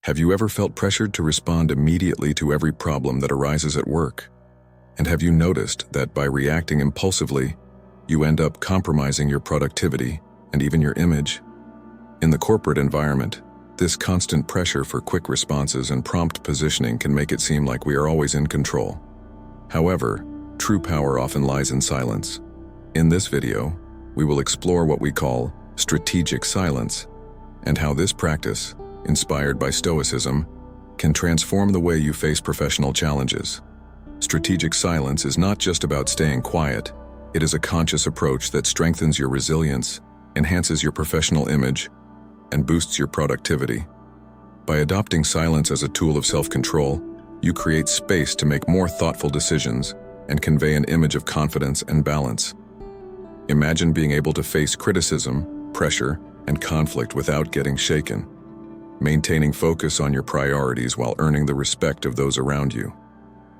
Have you ever felt pressured to respond immediately to every problem that arises at work? And have you noticed that by reacting impulsively, you end up compromising your productivity and even your image? In the corporate environment, this constant pressure for quick responses and prompt positioning can make it seem like we are always in control. However, true power often lies in silence. In this video, we will explore what we call strategic silence and how this practice, inspired by Stoicism, can transform the way you face professional challenges. Strategic silence is not just about staying quiet. It is a conscious approach that strengthens your resilience, enhances your professional image, and boosts your productivity. By adopting silence as a tool of self-control, you create space to make more thoughtful decisions and convey an image of confidence and balance. Imagine being able to face criticism, pressure, and conflict without getting shaken, maintaining focus on your priorities while earning the respect of those around you.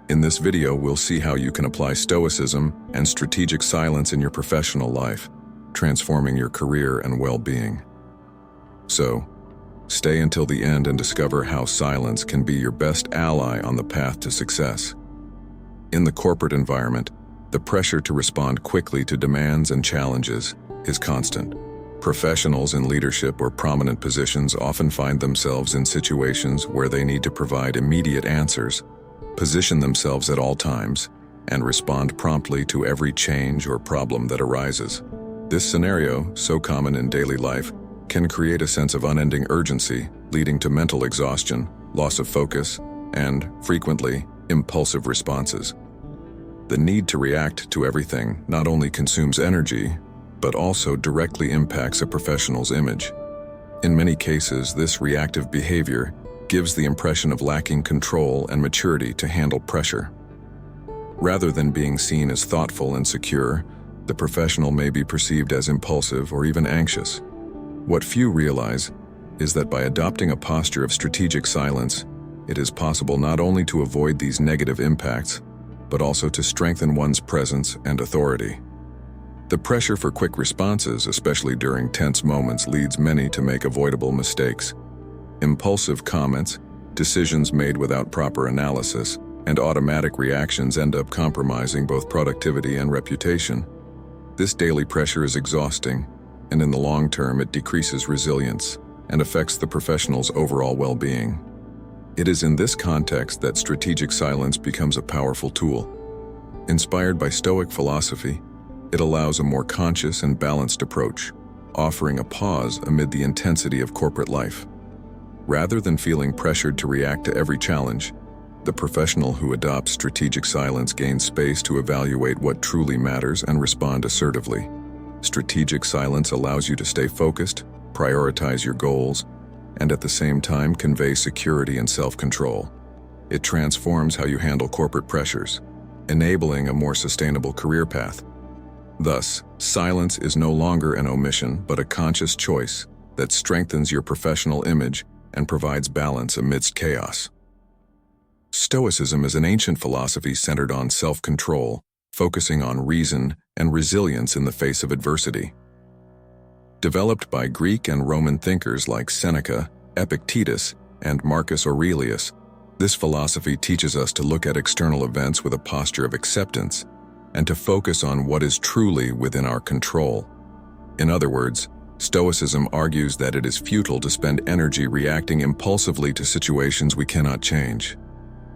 In this video, we'll see how you can apply Stoicism and strategic silence in your professional life, transforming your career and well-being. So, stay until the end and discover how silence can be your best ally on the path to success. In the corporate environment, the pressure to respond quickly to demands and challenges is constant. Professionals in leadership or prominent positions often find themselves in situations where they need to provide immediate answers, position themselves at all times, and respond promptly to every change or problem that arises. This scenario, so common in daily life, can create a sense of unending urgency, leading to mental exhaustion, loss of focus, and, frequently, impulsive responses. The need to react to everything not only consumes energy, but also directly impacts a professional's image. In many cases, this reactive behavior gives the impression of lacking control and maturity to handle pressure. Rather than being seen as thoughtful and secure, the professional may be perceived as impulsive or even anxious. What few realize is that by adopting a posture of strategic silence, it is possible not only to avoid these negative impacts, but also to strengthen one's presence and authority. The pressure for quick responses, especially during tense moments, leads many to make avoidable mistakes. Impulsive comments, decisions made without proper analysis, and automatic reactions end up compromising both productivity and reputation. This daily pressure is exhausting, and in the long term it decreases resilience and affects the professional's overall well-being. It is in this context that strategic silence becomes a powerful tool. Inspired by Stoic philosophy, it allows a more conscious and balanced approach, offering a pause amid the intensity of corporate life. Rather than feeling pressured to react to every challenge, the professional who adopts strategic silence gains space to evaluate what truly matters and respond assertively. Strategic silence allows you to stay focused, prioritize your goals, and at the same time convey security and self-control. It transforms how you handle corporate pressures, enabling a more sustainable career path. Thus, silence is no longer an omission but a conscious choice that strengthens your professional image and provides balance amidst chaos. Stoicism is an ancient philosophy centered on self-control, focusing on reason and resilience in the face of adversity. Developed by Greek and Roman thinkers like Seneca, Epictetus, and Marcus Aurelius, this philosophy teaches us to look at external events with a posture of acceptance and to focus on what is truly within our control. In other words, Stoicism argues that it is futile to spend energy reacting impulsively to situations we cannot change,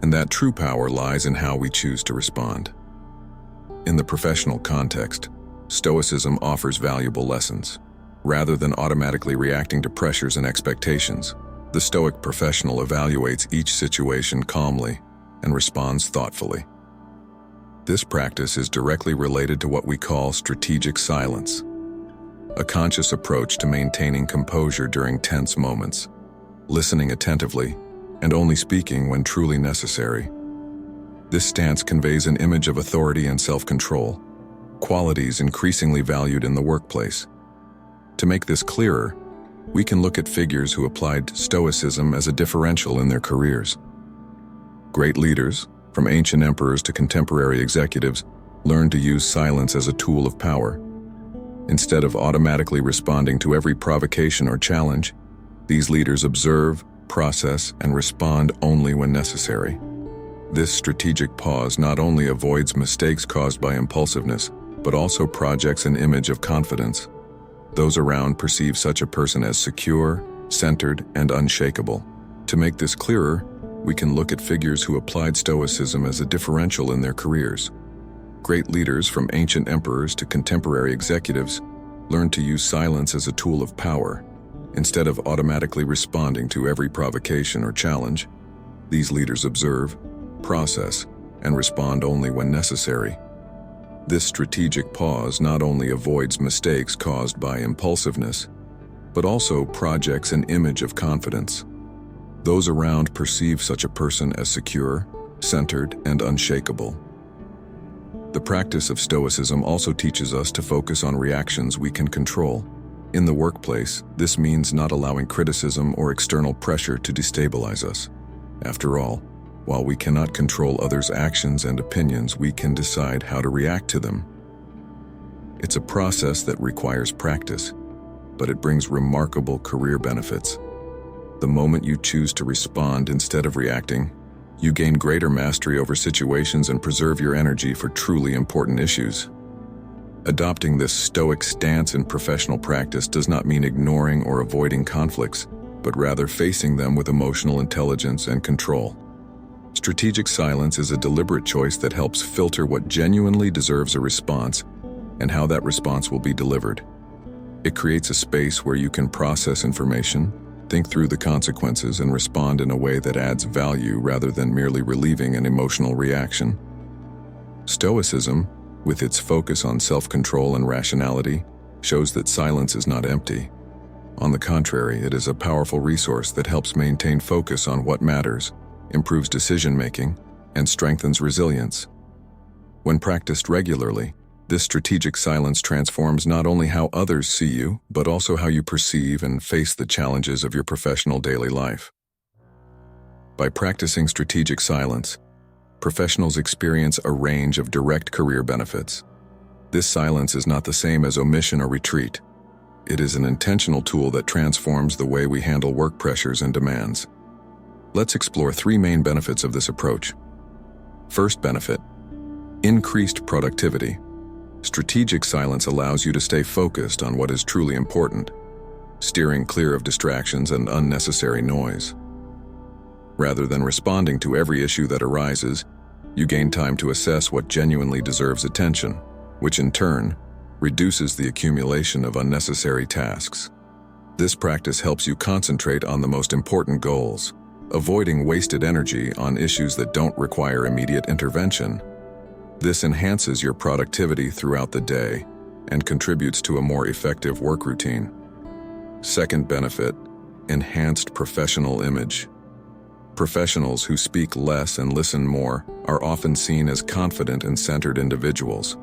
and that true power lies in how we choose to respond. In the professional context, Stoicism offers valuable lessons. Rather than automatically reacting to pressures and expectations, the Stoic professional evaluates each situation calmly and responds thoughtfully. This practice is directly related to what we call strategic silence, a conscious approach to maintaining composure during tense moments, listening attentively, and only speaking when truly necessary. This stance conveys an image of authority and self-control, qualities increasingly valued in the workplace. To make this clearer, we can look at figures who applied Stoicism as a differential in their careers. Great leaders, from ancient emperors to contemporary executives, learned to use silence as a tool of power. Instead of automatically responding to every provocation or challenge, these leaders observe, process, and respond only when necessary. This strategic pause not only avoids mistakes caused by impulsiveness, but also projects an image of confidence. Those around perceive such a person as secure, centered, and unshakable. To make this clearer, we can look at figures who applied Stoicism as a differential in their careers. Great leaders, from ancient emperors to contemporary executives, learned to use silence as a tool of power. Instead of automatically responding to every provocation or challenge, these leaders observe, process, and respond only when necessary. This strategic pause not only avoids mistakes caused by impulsiveness, but also projects an image of confidence. Those around perceive such a person as secure, centered, and unshakable. The practice of Stoicism also teaches us to focus on reactions we can control. In the workplace, this means not allowing criticism or external pressure to destabilize us. After all, while we cannot control others' actions and opinions, we can decide how to react to them. It's a process that requires practice, but it brings remarkable career benefits. The moment you choose to respond instead of reacting, you gain greater mastery over situations and preserve your energy for truly important issues. Adopting this Stoic stance in professional practice does not mean ignoring or avoiding conflicts, but rather facing them with emotional intelligence and control. Strategic silence is a deliberate choice that helps filter what genuinely deserves a response and how that response will be delivered. It creates a space where you can process information, think through the consequences, and respond in a way that adds value rather than merely relieving an emotional reaction. Stoicism, with its focus on self-control and rationality, shows that silence is not empty. On the contrary, it is a powerful resource that helps maintain focus on what matters, improves decision-making, and strengthens resilience. When practiced regularly, this strategic silence transforms not only how others see you, but also how you perceive and face the challenges of your professional daily life. By practicing strategic silence, professionals experience a range of direct career benefits. This silence is not the same as omission or retreat. It is an intentional tool that transforms the way we handle work pressures and demands. Let's explore three main benefits of this approach. First benefit: increased productivity. Strategic silence allows you to stay focused on what is truly important, steering clear of distractions and unnecessary noise. Rather than responding to every issue that arises, you gain time to assess what genuinely deserves attention, which in turn reduces the accumulation of unnecessary tasks. This practice helps you concentrate on the most important goals, avoiding wasted energy on issues that don't require immediate intervention. This enhances your productivity throughout the day and contributes to a more effective work routine. Second benefit: enhanced professional image. Professionals who speak less and listen more are often seen as confident and centered individuals.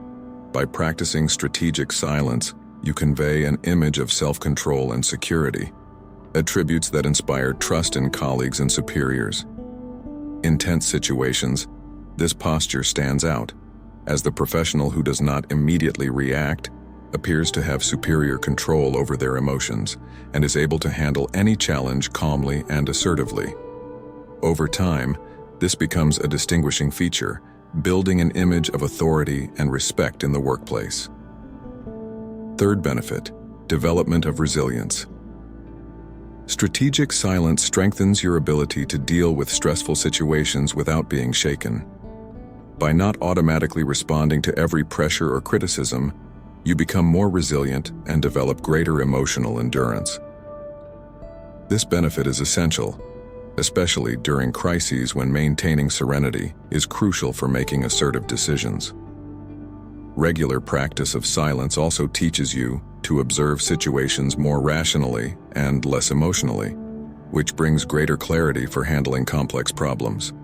By practicing strategic silence, you convey an image of self-control and security, attributes that inspire trust in colleagues and superiors. In tense situations, this posture stands out, as the professional who does not immediately react appears to have superior control over their emotions and is able to handle any challenge calmly and assertively. Over time, this becomes a distinguishing feature, building an image of authority and respect in the workplace. Third benefit: development of resilience. Strategic silence strengthens your ability to deal with stressful situations without being shaken. By not automatically responding to every pressure or criticism, you become more resilient and develop greater emotional endurance. This benefit is essential, especially during crises when maintaining serenity is crucial for making assertive decisions. Regular practice of silence also teaches you to observe situations more rationally and less emotionally, which brings greater clarity for handling complex problems.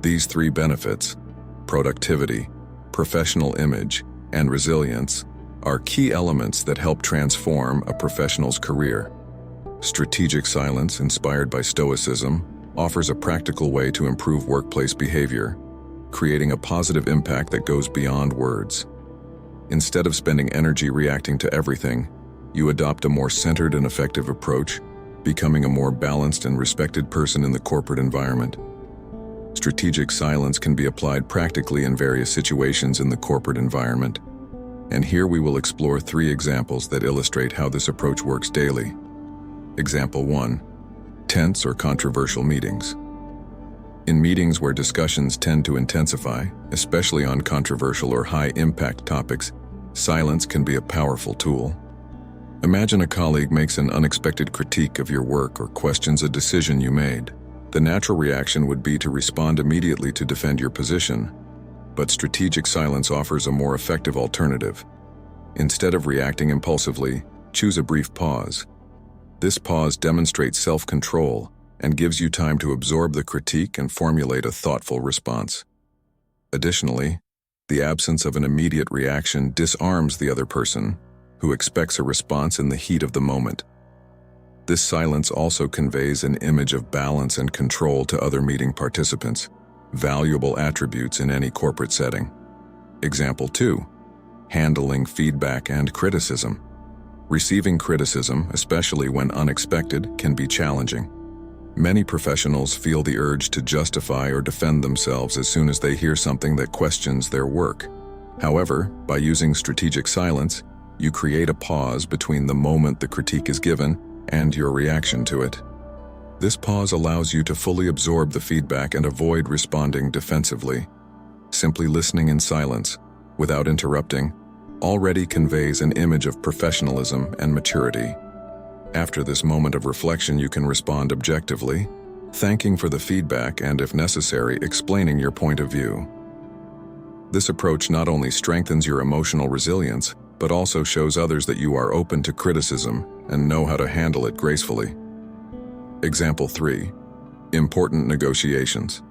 These three benefits, productivity, professional image, and resilience, are key elements that help transform a professional's career. Strategic silence, inspired by Stoicism, offers a practical way to improve workplace behavior, creating a positive impact that goes beyond words. Instead of spending energy reacting to everything, you adopt a more centered and effective approach, becoming a more balanced and respected person in the corporate environment. Strategic silence can be applied practically in various situations in the corporate environment, and here we will explore 3 examples that illustrate how this approach works daily. Example 1. Tense or controversial meetings. In meetings where discussions tend to intensify, especially on controversial or high-impact topics, silence can be a powerful tool. Imagine a colleague makes an unexpected critique of your work or questions a decision you made. The natural reaction would be to respond immediately to defend your position, but strategic silence offers a more effective alternative. Instead of reacting impulsively, choose a brief pause. This pause demonstrates self-control and gives you time to absorb the critique and formulate a thoughtful response. Additionally, the absence of an immediate reaction disarms the other person, who expects a response in the heat of the moment. This silence also conveys an image of balance and control to other meeting participants, valuable attributes in any corporate setting. Example 2. Handling feedback and criticism. Receiving criticism, especially when unexpected, can be challenging. Many professionals feel the urge to justify or defend themselves as soon as they hear something that questions their work. However, by using strategic silence, you create a pause between the moment the critique is given and your reaction to it. This pause allows you to fully absorb the feedback and avoid responding defensively. Simply listening in silence, without interrupting, already conveys an image of professionalism and maturity. After this moment of reflection, you can respond objectively, thanking for the feedback and, if necessary, explaining your point of view. This approach not only strengthens your emotional resilience, but also shows others that you are open to criticism and know how to handle it gracefully. Example 3. Important negotiations.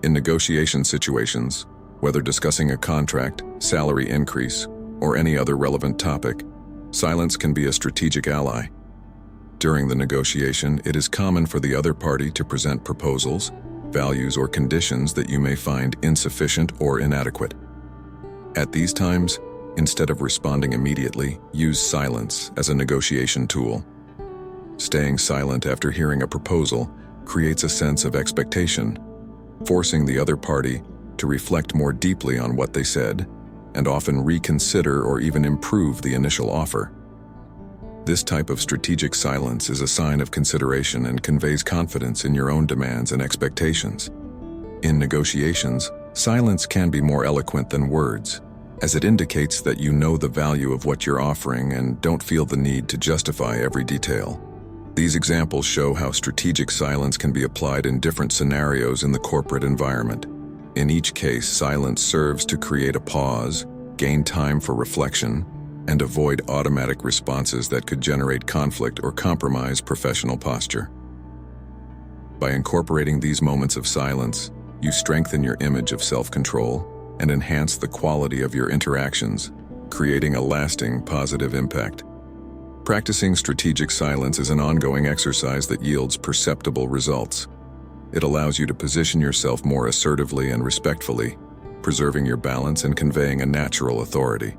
In negotiation situations, whether discussing a contract, salary increase, or any other relevant topic, silence can be a strategic ally. During the negotiation, it is common for the other party to present proposals, values, or conditions that you may find insufficient or inadequate. At these times, instead of responding immediately, use silence as a negotiation tool. Staying silent after hearing a proposal creates a sense of expectation, forcing the other party to reflect more deeply on what they said and often reconsider or even improve the initial offer. This type of strategic silence is a sign of consideration and conveys confidence in your own demands and expectations. In negotiations, silence can be more eloquent than words, as it indicates that you know the value of what you're offering and don't feel the need to justify every detail. These examples show how strategic silence can be applied in different scenarios in the corporate environment. In each case, silence serves to create a pause, gain time for reflection, and avoid automatic responses that could generate conflict or compromise professional posture. By incorporating these moments of silence, you strengthen your image of self-control and enhance the quality of your interactions, creating a lasting positive impact. Practicing strategic silence is an ongoing exercise that yields perceptible results. It allows you to position yourself more assertively and respectfully, preserving your balance and conveying a natural authority.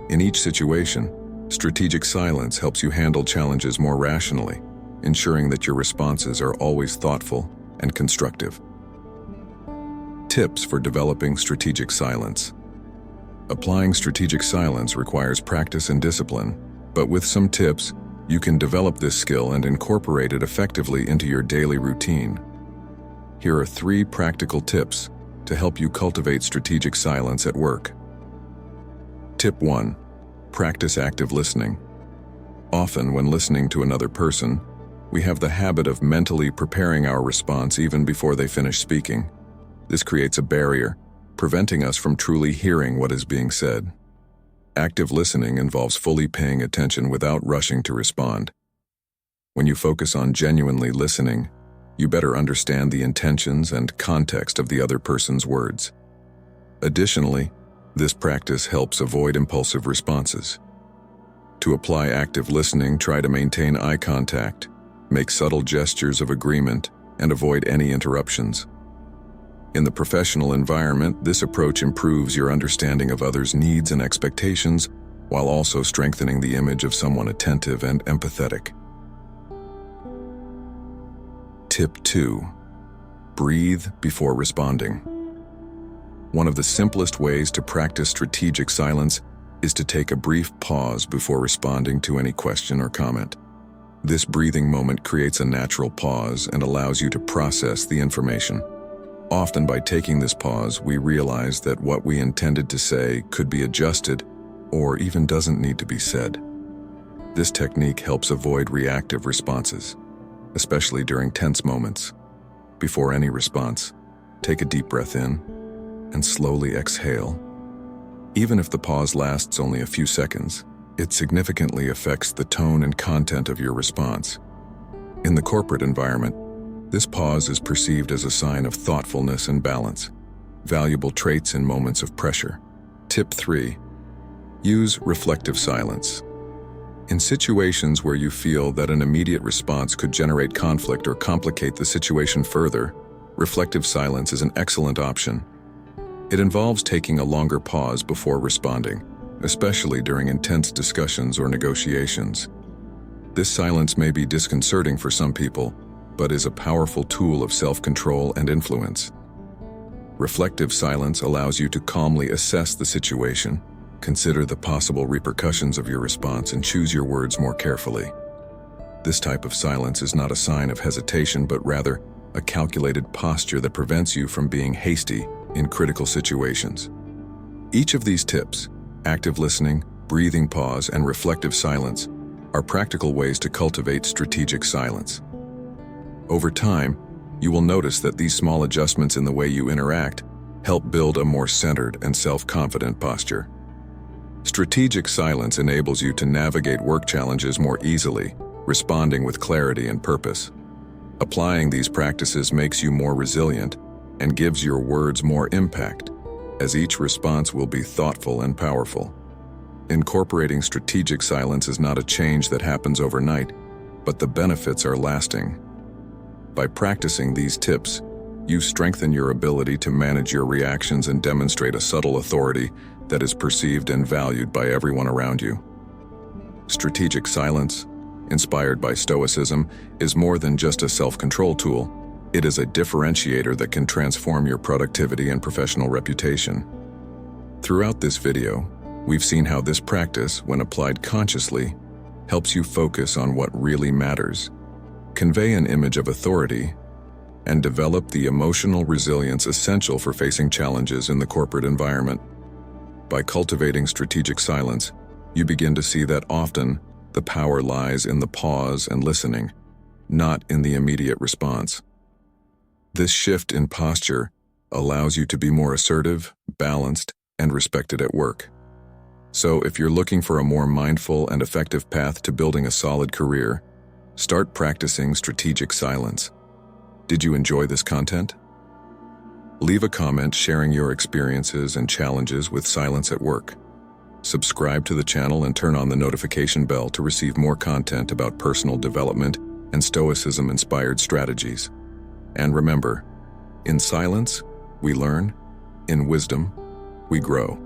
In each situation, strategic silence helps you handle challenges more rationally, ensuring that your responses are always thoughtful and constructive. Tips for developing strategic silence. Applying strategic silence requires practice and discipline, but with some tips, you can develop this skill and incorporate it effectively into your daily routine. Here are 3 practical tips to help you cultivate strategic silence at work. Tip 1. Practice active listening. Often, when listening to another person, we have the habit of mentally preparing our response even before they finish speaking. This creates a barrier, preventing us from truly hearing what is being said. Active listening involves fully paying attention without rushing to respond. When you focus on genuinely listening, you better understand the intentions and context of the other person's words. Additionally, this practice helps avoid impulsive responses. To apply active listening, try to maintain eye contact, make subtle gestures of agreement, and avoid any interruptions. In the professional environment, this approach improves your understanding of others' needs and expectations, while also strengthening the image of someone attentive and empathetic. Tip 2. Breathe before responding. One of the simplest ways to practice strategic silence is to take a brief pause before responding to any question or comment. This breathing moment creates a natural pause and allows you to process the information. Often by taking this pause, we realize that what we intended to say could be adjusted or even doesn't need to be said. This technique helps avoid reactive responses, especially during tense moments. Before any response, take a deep breath in and slowly exhale. Even if the pause lasts only a few seconds, it significantly affects the tone and content of your response. In the corporate environment, this pause is perceived as a sign of thoughtfulness and balance, valuable traits in moments of pressure. Tip 3. Use reflective silence. In situations where you feel that an immediate response could generate conflict or complicate the situation further, reflective silence is an excellent option. It involves taking a longer pause before responding, especially during intense discussions or negotiations. This silence may be disconcerting for some people, but is a powerful tool of self-control and influence. Reflective silence allows you to calmly assess the situation, consider the possible repercussions of your response, and choose your words more carefully. This type of silence is not a sign of hesitation, but rather a calculated posture that prevents you from being hasty in critical situations. Each of these tips, active listening, breathing pause, and reflective silence, are practical ways to cultivate strategic silence. Over time, you will notice that these small adjustments in the way you interact help build a more centered and self-confident posture. Strategic silence enables you to navigate work challenges more easily, responding with clarity and purpose. Applying these practices makes you more resilient and gives your words more impact, as each response will be thoughtful and powerful. Incorporating strategic silence is not a change that happens overnight, but the benefits are lasting. By practicing these tips, you strengthen your ability to manage your reactions and demonstrate a subtle authority that is perceived and valued by everyone around you. Strategic silence, inspired by Stoicism, is more than just a self-control tool. It is a differentiator that can transform your productivity and professional reputation. Throughout this video, we've seen how this practice, when applied consciously, helps you focus on what really matters, convey an image of authority, and develop the emotional resilience essential for facing challenges in the corporate environment. By cultivating strategic silence, you begin to see that often the power lies in the pause and listening, not in the immediate response. This shift in posture allows you to be more assertive, balanced, and respected at work. So if you're looking for a more mindful and effective path to building a solid career, start practicing strategic silence. Did you enjoy this content? Leave a comment sharing your experiences and challenges with silence at work. Subscribe to the channel and turn on the notification bell to receive more content about personal development and Stoicism-inspired strategies. And remember, in silence, we learn, in wisdom, we grow.